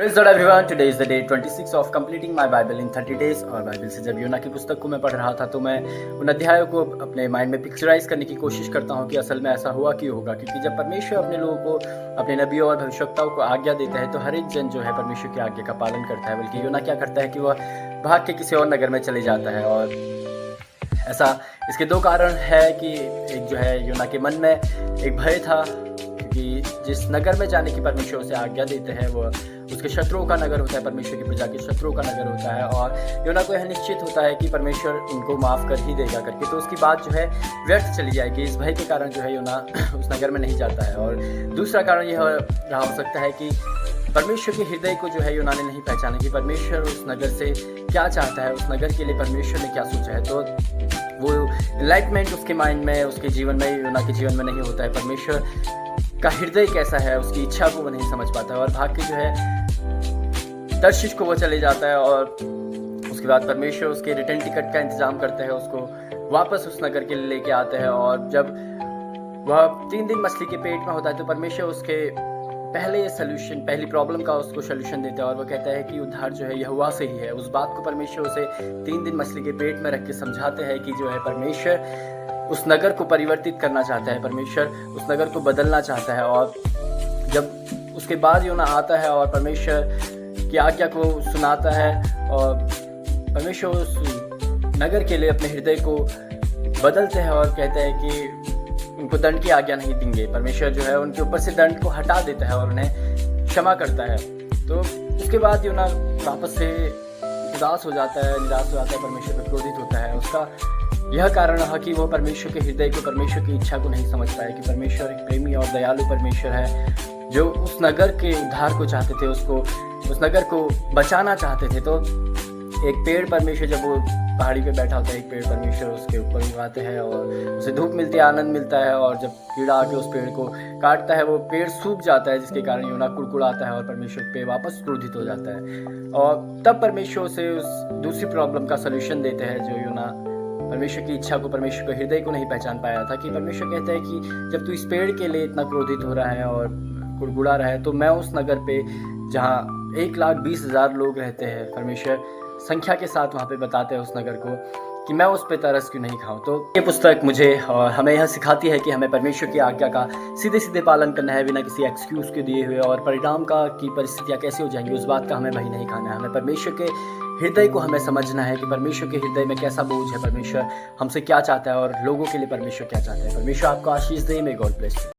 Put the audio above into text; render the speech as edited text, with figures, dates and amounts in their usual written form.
Praise the Lord everyone. Today is the day 26 of completing my Bible in 30 days। और Bible से जब योना की पुस्तक को मैं पढ़ रहा था तो मैं उन अध्यायों को अपने माइंड में पिक्चराइज करने की कोशिश करता हूँ कि असल में ऐसा हुआ क्यों होगा। क्योंकि जब परमेश्वर अपने लोगों को, अपने नबियों और भविष्यवक्ताओं को आज्ञा देता है तो हर एक जन जो है परमेश्वर की आज्ञा का पालन करता है। बल्कि योना क्या करता है कि वह भाग के किसी और नगर में चले जाता है। और ऐसा इसके दो कारण है कि एक जो है योना के मन में एक भय था, क्योंकि जिस नगर में जाने की परमेश्वर उसे आज्ञा देते हैं वह उसके शत्रुओं का नगर होता है, परमेश्वर की प्रजा के शत्रुओं का नगर होता है। और योना को यह निश्चित होता है कि परमेश्वर उनको माफ़ कर ही देगा करके, तो उसकी बात जो है व्यर्थ चली जाएगी। इस भय के कारण जो है योना उस नगर में नहीं जाता है। और दूसरा कारण यह रहा हो सकता है कि परमेश्वर के हृदय को जो है योना ने नहीं पहचाना कि परमेश्वर उस नगर से क्या चाहता है, उस नगर के लिए परमेश्वर ने क्या सोचा है। तो वो एनलाइटमेंट उसके माइंड में, उसके जीवन में, योना के जीवन में नहीं होता है। परमेश्वर का हृदय कैसा है, उसकी इच्छा को वो नहीं समझ पाता है। और भाग के जो है तर्शीश को वो चले जाता है। और उसके बाद परमेश्वर उसके रिटर्न टिकट का इंतजाम करते हैं, उसको वापस उस नगर के लिए लेके आते हैं। और जब वह 3 दिन मछली के पेट में होता है तो परमेश्वर उसके पहली प्रॉब्लम का उसको सोल्यूशन देता है। और वो कहता है कि उद्धार जो है यहोवा से ही है। उस बात को परमेश्वर उसे 3 दिन मछली के पेट में रख के समझाते हैं कि जो है परमेश्वर उस नगर को परिवर्तित करना चाहता है, परमेश्वर उस नगर को बदलना चाहता है। और जब उसके बाद योना आता है और परमेश्वर की आज्ञा को सुनाता है और परमेश्वर उस नगर के लिए अपने हृदय को बदलते हैं और कहते हैं कि उनको दंड की आज्ञा नहीं देंगे। परमेश्वर जो है उनके ऊपर से दंड को हटा देता है और उन्हें क्षमा करता है। तो उसके बाद योना वापस से उदास हो जाता है, निराश हो जाता है, परमेश्वर पर क्रोधित होता है। उसका यह कारण रहा कि वो परमेश्वर के हृदय को, परमेश्वर की इच्छा को नहीं समझ पाया कि परमेश्वर एक प्रेमी और दयालु परमेश्वर है जो उस नगर के उद्धार को चाहते थे, उस नगर को बचाना चाहते थे। तो एक पेड़ परमेश्वर, जब वो पहाड़ी पे बैठा होता है, एक पेड़ परमेश्वर उसके ऊपर उगाते हैं और उसे धूप मिलती है, आनंद मिलता है। और जब कीड़ा आके उस पेड़ को काटता है वो पेड़ सूख जाता है, जिसके कारण योना कुड़कुड़ाता है और परमेश्वर पे वापस क्रोधित हो जाता है। और तब परमेश्वर उसे उस दूसरी प्रॉब्लम का सलूशन देते हैं जो योना परमेश्वर की इच्छा को, परमेश्वर के हृदय को नहीं पहचान पाया था। कि परमेश्वर कहता है कि जब तू इस पेड़ के लिए इतना क्रोधित हो रहा है और कुड़कुड़ा रहा है तो मैं उस नगर पे जहाँ 1,20,000 लोग रहते हैं, परमेश्वर संख्या के साथ वहाँ पे बताते हैं उस नगर को कि मैं उस पे तरस क्यों नहीं खाऊं। तो ये पुस्तक मुझे और हमें यह सिखाती है कि हमें परमेश्वर की आज्ञा का सीधे सीधे पालन करना है, बिना किसी एक्सक्यूज के दिए हुए। और परिणाम का की परिस्थितियाँ कैसे हो जाएंगी उस बात का हमें वही नहीं खाना है। हमें परमेश्वर के हृदय को हमें समझना है कि परमेश्वर के हृदय में कैसा बोझ है, परमेश्वर हमसे क्या चाहता है और लोगों के लिए परमेश्वर क्या चाहता है। परमेश्वर आपको आशीष दे। May God bless you.